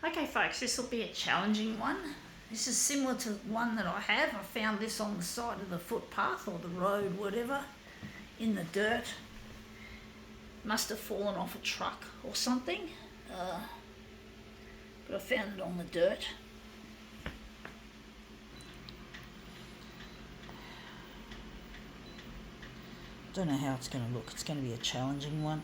Okay folks, this will be a challenging one. This is similar to one that I have. I found this on the side of the footpath or the road, whatever, in the dirt. Must have fallen off a truck or something, but I found it on the dirt. Don't know how it's going to look. It's going to be a challenging one.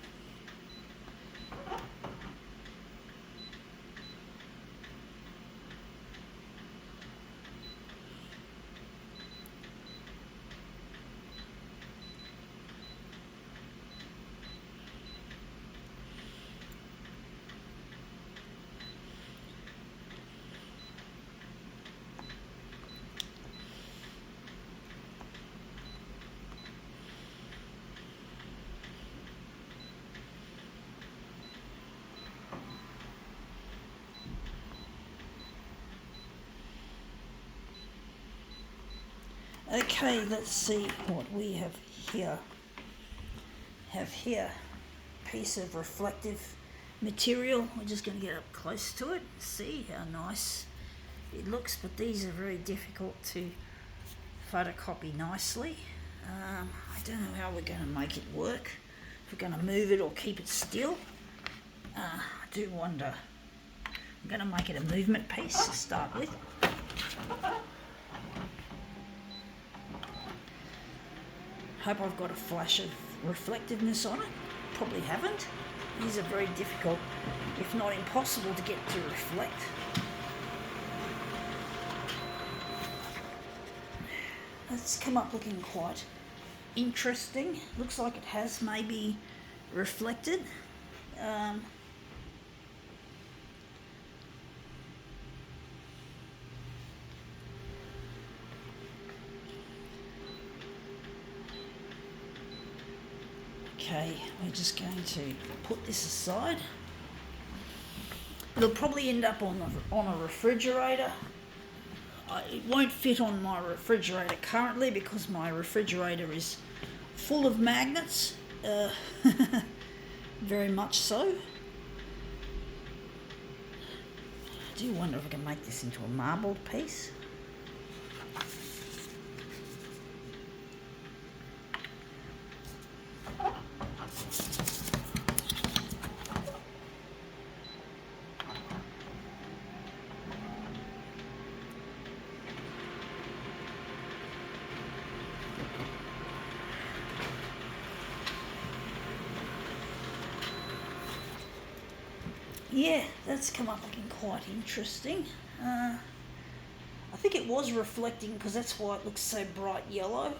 Okay, let's see what we have here. Piece of reflective material. We're just going to get up close to it, see how nice it looks, but these are very difficult to photocopy nicely. I don't know how we're going to make it work, if we're going to move it or keep it still. I do wonder. I'm going to make it a movement piece to start with. Hope I've got a flash of reflectiveness on it. Probably haven't. These are very difficult, if not impossible, to get to reflect. That's come up looking quite interesting. Looks like it has maybe reflected. Okay, we're just going to put this aside. It'll probably end up on a refrigerator. It won't fit on my refrigerator currently because my refrigerator is full of magnets, very much so. I do wonder if I can make this into a marbled piece. Yeah, that's come up looking quite interesting. I think it was reflecting because that's why it looks so bright yellow.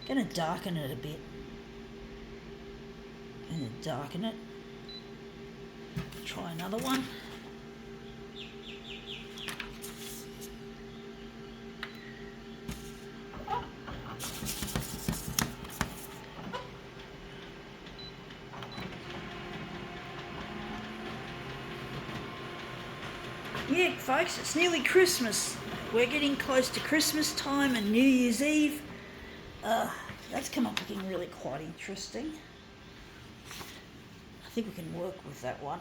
Gonna darken it a bit. Gonna darken it. Try another one. Yeah, folks, it's nearly Christmas. We're getting close to Christmas time and New Year's Eve. That's come up looking really quite interesting. I think we can work with that one.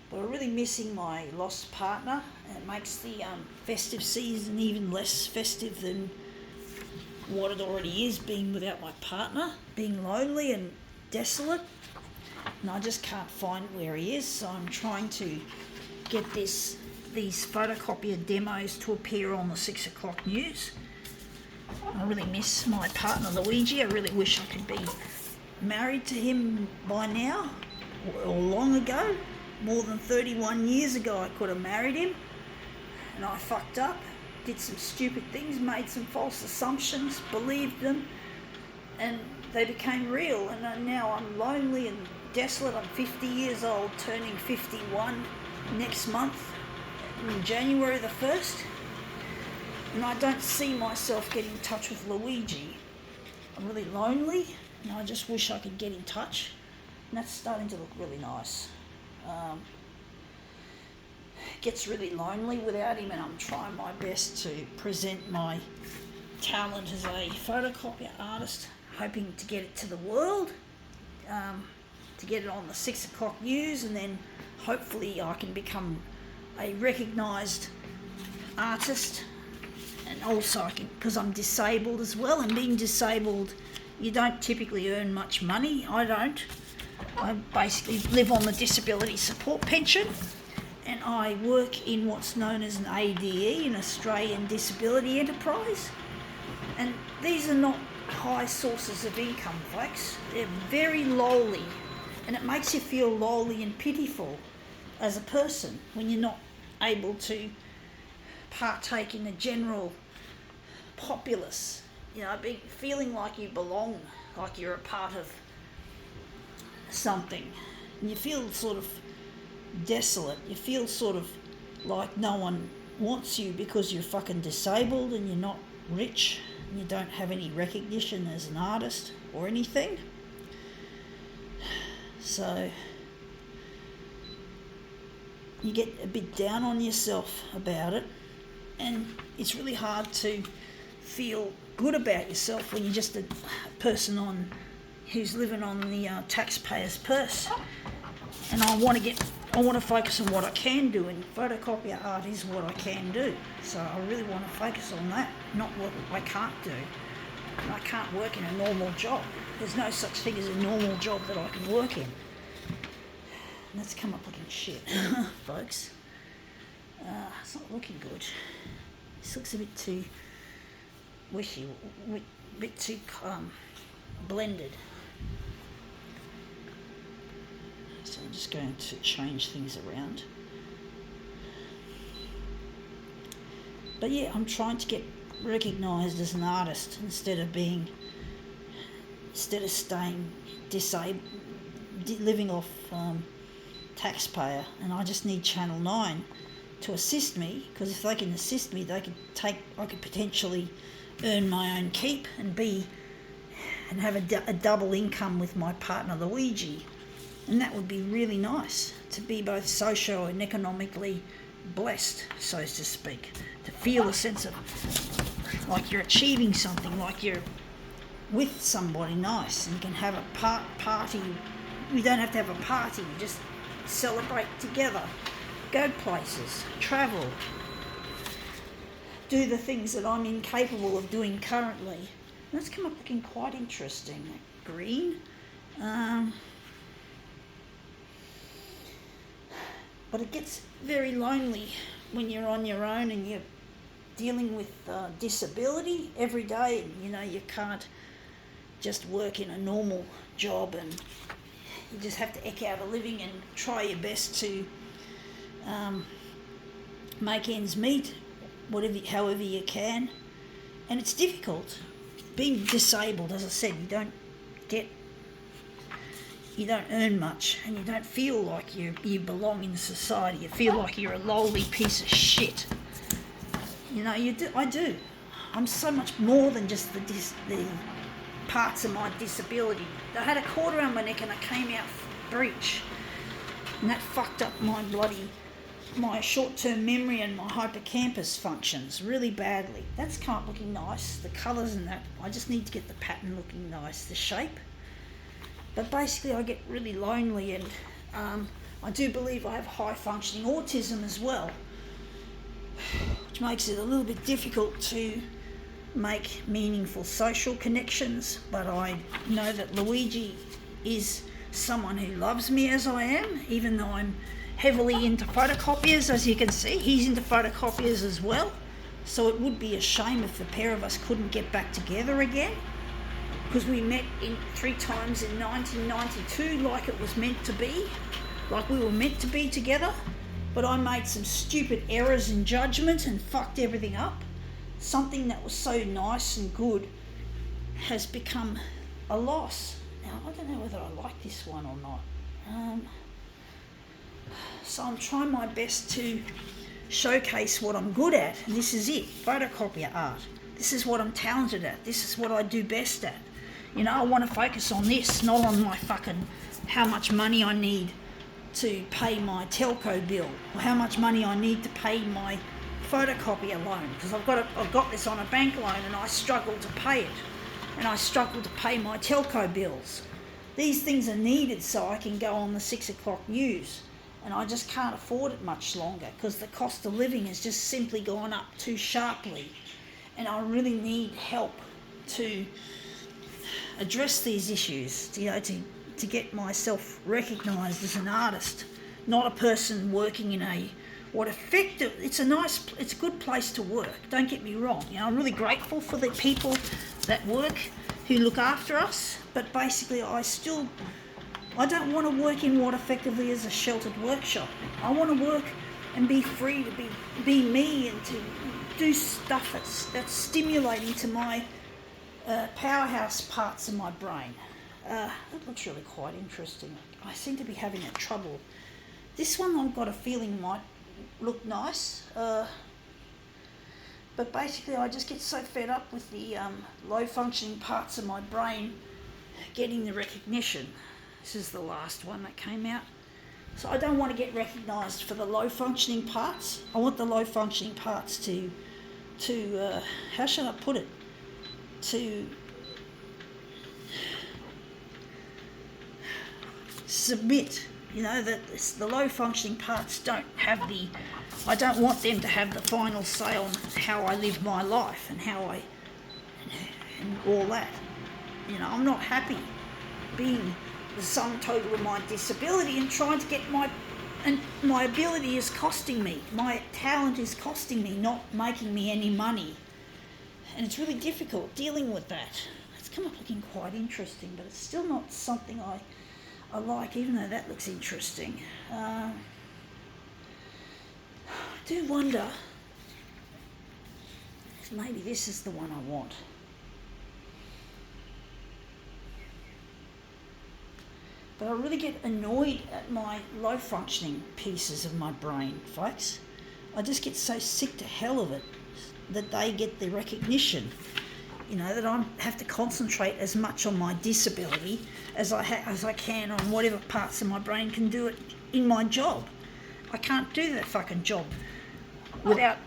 But we're really missing my lost partner, and it makes the festive season even less festive than what it already is, being without my partner, being lonely and desolate. And I just can't find where he is, so I'm trying to get these photocopier demos to appear on the 6 o'clock news. I really miss my partner Luigi. I really wish I could be married to him by now, or long ago. More than 31 years ago I could have married him, and I fucked up, did some stupid things, made some false assumptions, believed them, and they became real. And now I'm lonely and desolate. I'm 50 years old, turning 51 next month, on January the 1st, and I don't see myself getting in touch with Luigi. I'm really lonely, and I just wish I could get in touch, and that's starting to look really nice. It gets really lonely without him, and I'm trying my best to present my talent as a photocopier artist. hoping to get it to the world, to get it on the 6 o'clock news, and then hopefully I can become a recognised artist. And also I can, because I'm disabled as well, and being disabled, you don't typically earn much money. I don't. I basically live on the disability support pension, and I work in what's known as an ADE, an Australian Disability Enterprise. And these are not high sources of income, folks. They're very lowly, and it makes you feel lowly and pitiful as a person when you're not able to partake in the general populace, feeling like you belong, like you're a part of something, and you feel sort of desolate. You feel sort of like no one wants you because you're fucking disabled and you're not rich and you don't have any recognition as an artist or anything. So you get a bit down on yourself about it, and it's really hard to feel good about yourself when you're just a person who's living on the taxpayer's purse. And I want to focus on what I can do, and photocopier art is what I can do. So I really want to focus on that, not what I can't do. And I can't work in a normal job. There's no such thing as a normal job that I can work in. And that's come up looking shit, folks. It's not looking good. This looks a bit too wishy, a bit too blended. So I'm just going to change things around. But yeah, I'm trying to get recognised as an artist instead of staying disabled, living off taxpayer. And I just need Channel 9 to assist me, because if they can assist me, I could potentially earn my own keep and have a double income with my partner Luigi. And that would be really nice, to be both socio and economically blessed, so to speak, to feel a sense of like you're achieving something, like you're with somebody nice, and you can have a party. We don't have to have a party, you just celebrate together, go places, travel, do the things that I'm incapable of doing currently. And that's come up looking quite interesting, that green. But it gets very lonely when you're on your own and you're dealing with disability every day. You can't just work in a normal job, and you just have to eke out a living and try your best to make ends meet, however you can. And it's difficult. Being disabled, as I said, you don't earn much, and you don't feel like you belong in society. You feel like you're a lowly piece of shit. I do. I'm so much more than just the parts of my disability. I had a cord around my neck and I came out breech, and that fucked up my short-term memory and my hippocampus functions really badly. That's come up looking nice, the colours and that. I just need to get the pattern looking nice, the shape. But basically I get really lonely, and I do believe I have high-functioning autism as well, which makes it a little bit difficult to make meaningful social connections. But I know that Luigi is someone who loves me as I am, even though I'm heavily into photocopiers. As you can see, he's into photocopiers as well. So it would be a shame if the pair of us couldn't get back together again, because we met 3 times in 1992 like it was meant to be, like we were meant to be together. But I made some stupid errors in judgment and fucked everything up. Something that was so nice and good has become a loss. Now, I don't know whether I like this one or not. So I'm trying my best to showcase what I'm good at, and this is it, photocopier art. This is what I'm talented at. This is what I do best at. I want to focus on this, not on my fucking how much money I need to pay my telco bill, or how much money I need to pay my photocopier loan, because I've got this on a bank loan and I struggle to pay it. and I struggle to pay my telco bills. These things are needed so I can go on the 6 o'clock news, and I just can't afford it much longer because the cost of living has just simply gone up too sharply, and I really need help to address these issues, to get myself recognised as an artist, not a person working in it's a good place to work, don't get me wrong. I'm really grateful for the people that work who look after us, but basically I don't want to work in what effectively is a sheltered workshop. I want to work and be free to be me and to do stuff that's stimulating to my powerhouse parts of my brain. That looks really quite interesting. I seem to be having trouble. This one I've got a feeling might look nice, but basically I just get so fed up with the low functioning parts of my brain getting the recognition. This is the last one that came out. So I don't want to get recognised for the low functioning parts. I want the low functioning parts to how should I put it? To submit, that the low functioning parts I don't want them to have the final say on how I live my life and and all that. I'm not happy being the sum total of my disability and trying to get my ability is costing me, my talent is costing me, not making me any money. And it's really difficult dealing with that. It's come up looking quite interesting, but it's still not something I like, even though that looks interesting. I do wonder if maybe this is the one I want. But I really get annoyed at my low functioning pieces of my brain, folks. I just get so sick to hell of it that they get the recognition, that I have to concentrate as much on my disability as I can on whatever parts of my brain can do it in my job. I can't do that fucking job without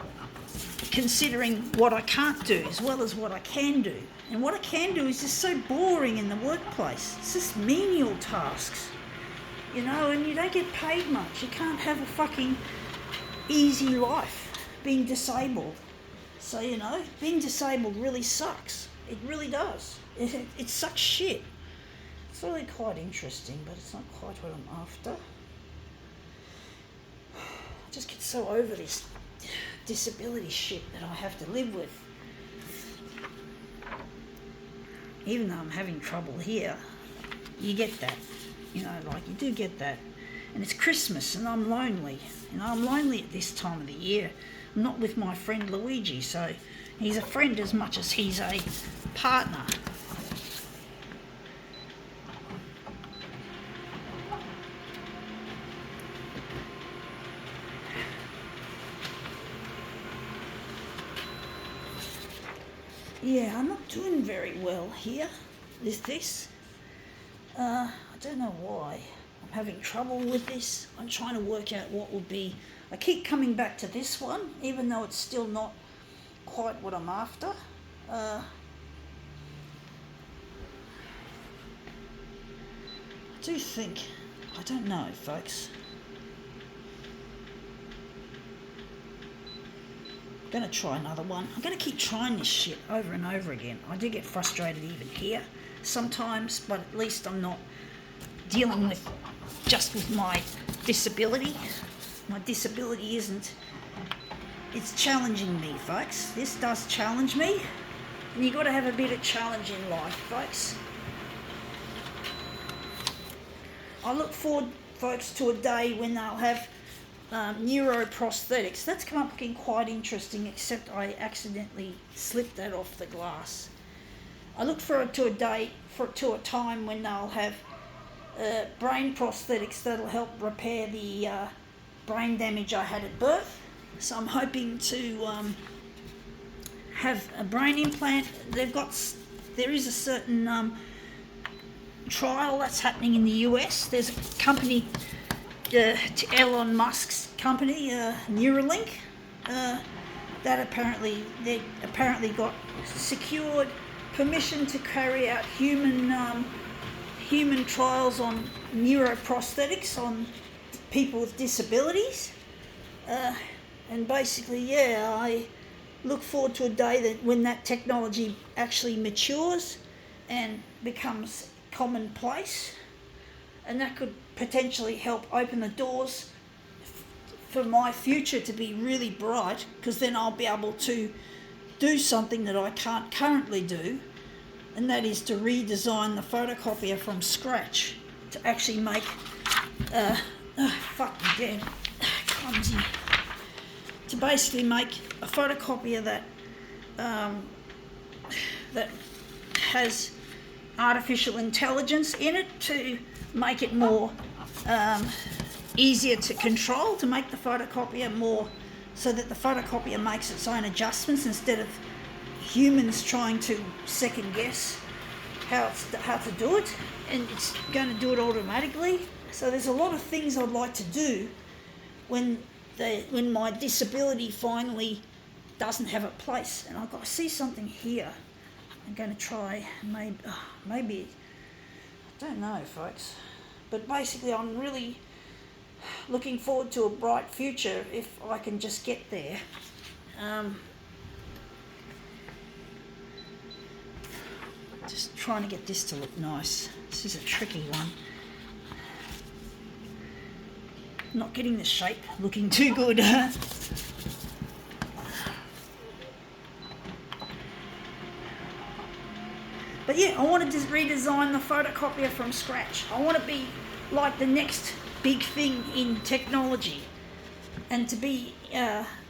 considering what I can't do as well as what I can do. And what I can do is just so boring in the workplace. It's just menial tasks, and you don't get paid much. You can't have a fucking easy life being disabled. So, being disabled really sucks. It really does. It sucks shit. It's really quite interesting, but it's not quite what I'm after. I just get so over this disability shit that I have to live with. Even though I'm having trouble here, you get that. You do get that. And it's Christmas and I'm lonely. I'm lonely at this time of the year. I'm not with my friend Luigi, so he's a friend as much as he's a partner. Yeah, I'm not doing very well here with this. I don't know why. I'm having trouble with this. I'm trying to work out what would be. I keep coming back to this one, even though it's still not quite what I'm after. I do think, I don't know, folks. I'm going to try another one. I'm going to keep trying this shit over and over again. I do get frustrated even here sometimes, but at least I'm not dealing with just with my disability. My disability it's challenging me, folks. This does challenge me, and you've got to have a bit of challenge in life, folks. I look forward, folks, to a day when they'll have neuroprosthetics. That's come up looking quite interesting, except I accidentally slipped that off the glass. I look forward to a time when they'll have brain prosthetics that'll help repair the brain damage I had at birth. So I'm hoping to have a brain implant. There is a certain trial that's happening in the US. There's a company, Elon Musk's company, Neuralink, that apparently got secured permission to carry out human trials on neuroprosthetics on people with disabilities. And basically, yeah, I look forward to a day that when that technology actually matures and becomes commonplace, and that could potentially help open the doors for my future to be really bright, because then I'll be able to do something that I can't currently do, and that is to redesign the photocopier from scratch to actually make clumsy, to basically make a photocopier that that has artificial intelligence in it to make it more easier to control, to make the photocopier more so that the photocopier makes its own adjustments instead of humans trying to second guess how to do it, and it's going to do it automatically. So there's a lot of things I'd like to do when my disability finally doesn't have a place. And I see something here. I'm going to try, maybe, I don't know, folks. But basically, I'm really looking forward to a bright future if I can just get there. Just trying to get this to look nice. This is a tricky one. Not getting the shape looking too good. But yeah, I wanted to redesign the photocopier from scratch. I want to be like the next big thing in technology, and to be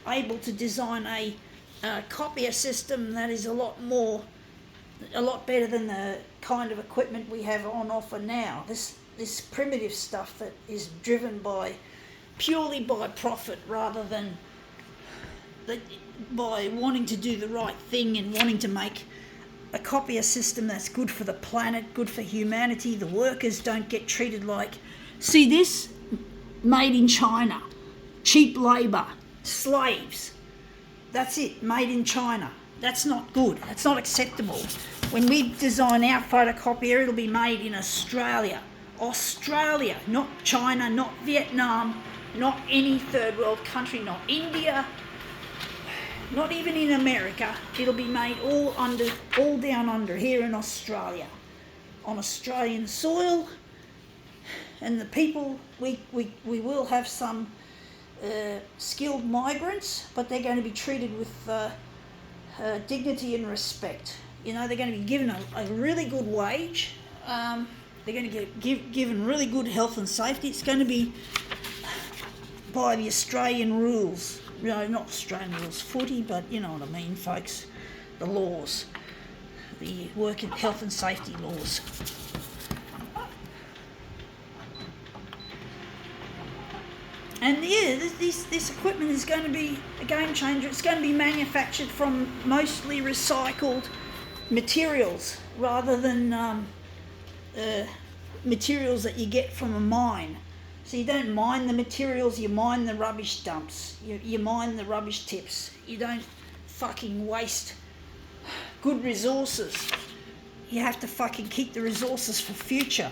able to design a copier system that is a lot better than the kind of equipment we have on offer now. This primitive stuff that is driven purely by profit rather than by wanting to do the right thing and wanting to make a copier system that's good for the planet, good for humanity. The workers don't get treated like, see this? Made in China. Cheap labour. Slaves. That's it. Made in China. That's not good. That's not acceptable. When we design our photocopier, it'll be made in Australia. Australia, not China, not Vietnam, not any third world country, not India, not even in America. It'll be made all down under here in Australia, on Australian soil. And the people, we will have some skilled migrants, but they're going to be treated with dignity and respect. You know, they're going to be given a really good wage. They're going to get given really good health and safety. It's going to be by the Australian rules. You know, not Australian rules, footy, but you know what I mean, folks. The laws, the work and health and safety laws. And yeah, this equipment is going to be a game changer. It's going to be manufactured from mostly recycled materials rather than materials that you get from a mine. So you don't mine the materials, you mine the rubbish dumps. You mine the rubbish tips. You don't fucking waste good resources. You have to fucking keep the resources for future.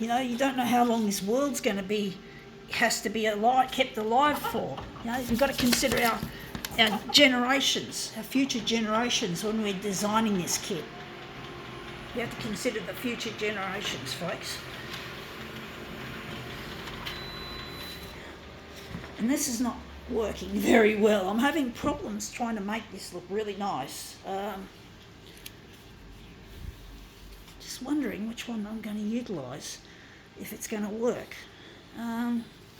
You know, you don't know how long this world's going to be. Has to be kept alive for. You know, we've got to consider our generations, our future generations when we're designing this kit. You have to consider the future generations, folks. And this is not working very well. I'm having problems trying to make this look really nice. Just wondering which one I'm going to utilise, if it's going to work.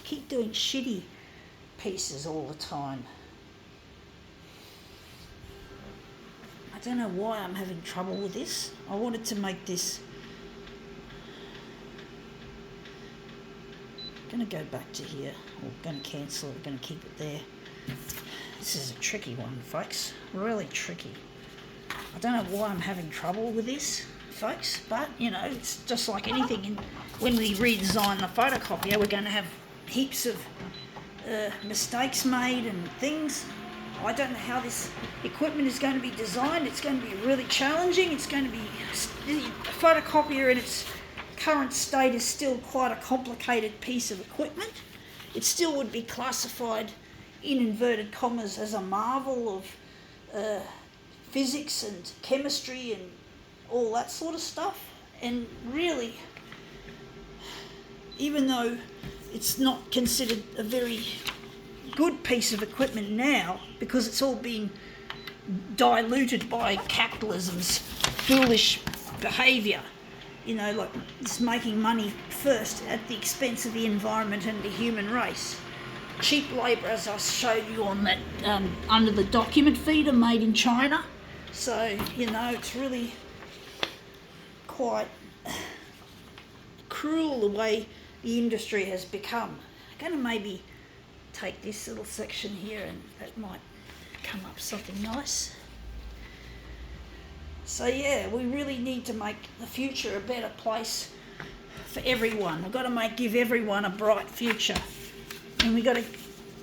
Keep doing shitty pieces all the time. I don't know why I'm having trouble with this. I wanted to make this. I'm going to go back to here. I'm going to cancel it. I'm going to keep it there. This is a tricky one, folks. Really tricky. I don't know why I'm having trouble with this, folks, but you know, it's just like anything. And when we redesign the photocopier, we're going to have heaps of mistakes made and things. I don't know how this equipment is going to be designed. It's going to be really challenging. It's going to be, the photocopier in its current state is still quite a complicated piece of equipment. It still would be classified, in inverted commas, as a marvel of physics and chemistry and all that sort of stuff. And really, even though it's not considered a very good piece of equipment now, because it's all been diluted by capitalism's foolish behaviour, you know, like it's making money first at the expense of the environment and the human race. Cheap labour, as I showed you on that under the document feeder, made in China. So, you know, it's really quite cruel the way the industry has become. I'm going to maybe take this little section here and that might come up something nice. So yeah, we really need to make the future a better place for everyone. We've got to give everyone a bright future, and we've got to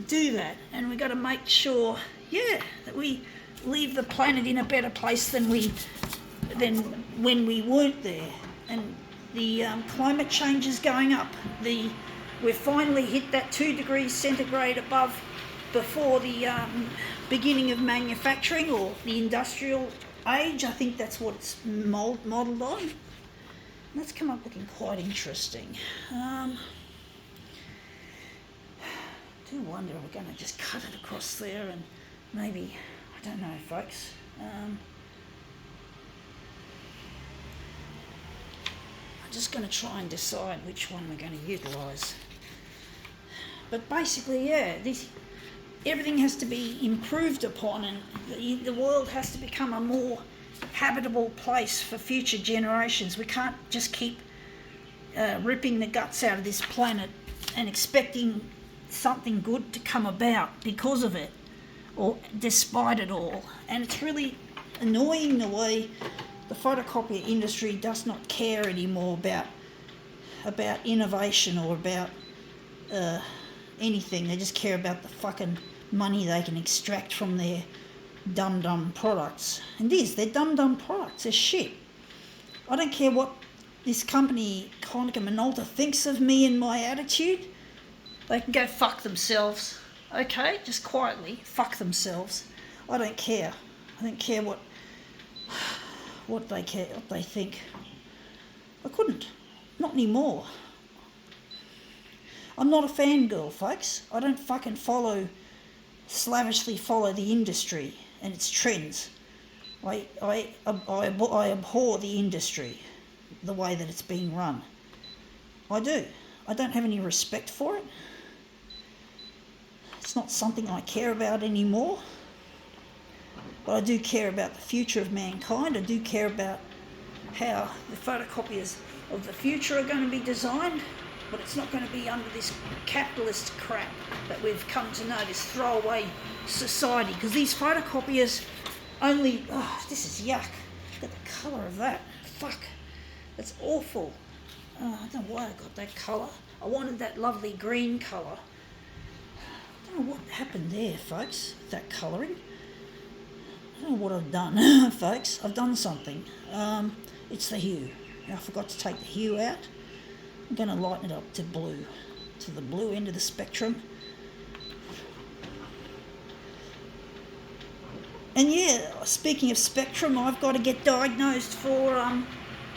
do that, and we've got to make sure, that we leave the planet in a better place than when we weren't there. And the climate change is going up. We've finally hit that 2 degrees centigrade above before the beginning of manufacturing or the industrial age. I think that's what it's modelled on. That's come up looking quite interesting. I do wonder, we're going to just cut it across there and maybe, I don't know, folks. I'm just going to try and decide which one we're going to utilise. But basically, everything has to be improved upon, and the world has to become a more habitable place for future generations. We can't just keep ripping the guts out of this planet and expecting something good to come about because of it, or despite it all. And it's really annoying the way the photocopier industry does not care anymore about innovation or about anything. They just care about the fucking money they can extract from their dumb products. And they're dumb products. They're shit. I don't care what this company, Konica Minolta, thinks of me and my attitude. They can go fuck themselves. Okay? Just quietly fuck themselves. I don't care. I don't care what they think. I couldn't. Not anymore. I'm not a fangirl, folks. I don't fucking slavishly follow the industry and its trends. I abhor the industry, the way that it's being run. I do. I don't have any respect for it. It's not something I care about anymore. But I do care about the future of mankind. I do care about how the photocopiers of the future are going to be designed. But it's not going to be under this capitalist crap that we've come to know, this throwaway society. Because these photocopiers only... Oh, this is yuck. Look at the colour of that. Fuck. That's awful. I don't know why I got that colour. I wanted that lovely green colour. I don't know what happened there, folks, that colouring. I don't know what I've done, folks. I've done something. It's the hue. I forgot to take the hue out. I'm going to lighten it up to blue, to the blue end of the spectrum. And speaking of spectrum, I've got to get diagnosed for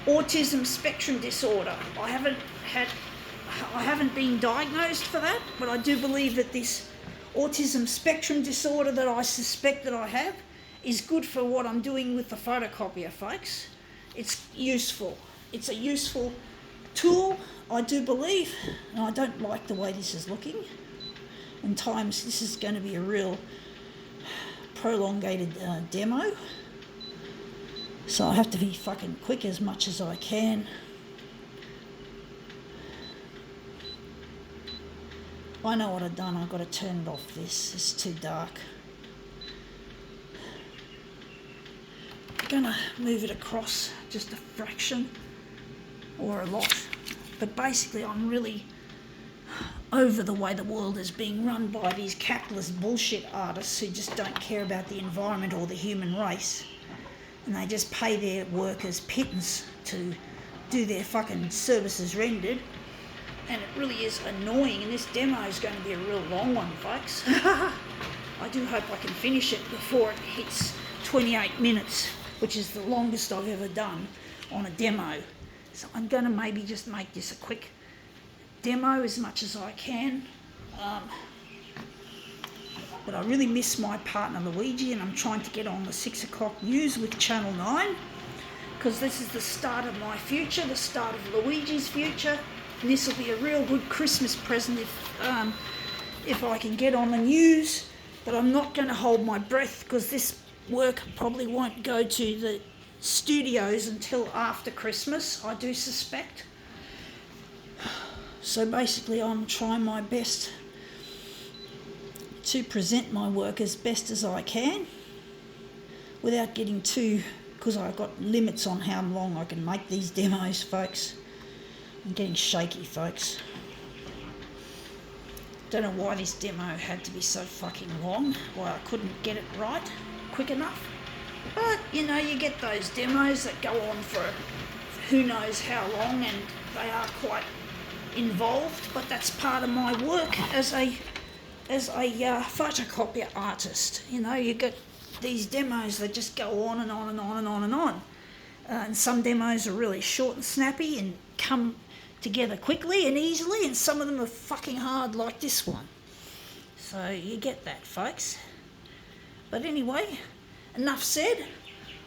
autism spectrum disorder. I haven't been diagnosed for that, but I do believe that this autism spectrum disorder that I suspect that I have is good for what I'm doing with the photocopier, folks. It's useful. It's a useful tool, I do believe, and I don't like the way this is looking. And times this is going to be a real prolongated demo, so I have to be fucking quick as much as I can. I know what I've done. I've got to turn it off. It's too dark. I'm gonna move it across just a fraction or a lot, but basically I'm really over the way the world is being run by these capitalist bullshit artists who just don't care about the environment or the human race. And they just pay their workers pittance to do their fucking services rendered. And it really is annoying, and this demo is going to be a real long one, folks. I do hope I can finish it before it hits 28 minutes, which is the longest I've ever done on a demo. So I'm going to maybe just make this a quick demo as much as I can. But I really miss my partner Luigi, and I'm trying to get on the 6 o'clock news with Channel 9, because this is the start of my future, the start of Luigi's future. And this will be a real good Christmas present if I can get on the news. But I'm not going to hold my breath, because this work probably won't go to the studios until after Christmas, I do suspect. So basically I'm trying my best to present my work as best as I can without getting too, because I've got limits on how long I can make these demos, folks. I'm getting shaky, folks. Don't know why this demo had to be so fucking long, why I couldn't get it right quick enough. But, you know, you get those demos that go on for who knows how long, and they are quite involved, but that's part of my work as a photocopier artist. You know, you get these demos that just go on and on and on and on and on. And some demos are really short and snappy and come together quickly and easily, and some of them are fucking hard like this one. So you get that, folks. But anyway, enough said.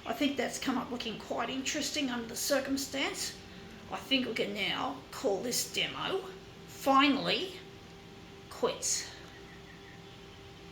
I think that's come up looking quite interesting under the circumstance. I think we can now call this demo finally quits.